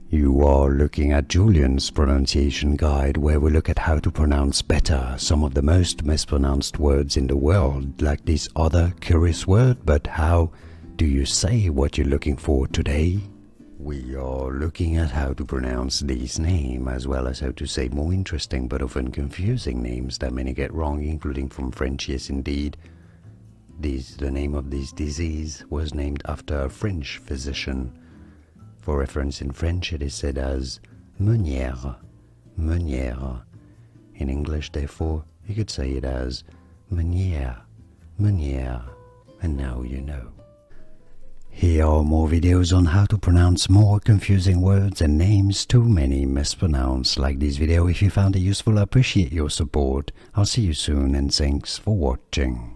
You are looking at Julian's pronunciation guide, where we look at how to pronounce better some of the most mispronounced words in the world, like this other curious word. But how do you say what you're looking for today? We are looking at how to pronounce this name, as well as how to say more interesting but often confusing names that many get wrong, including from French. Yes, indeed. The name of this disease was named after a French physician. For reference, in French it is said as Meniere, Meniere. In English, therefore, you could say it as Meniere, Meniere, and now you know. Here are more videos on how to pronounce more confusing words and names too many mispronounced. Like this video if you found it useful. I appreciate your support. I'll see you soon, and thanks for watching.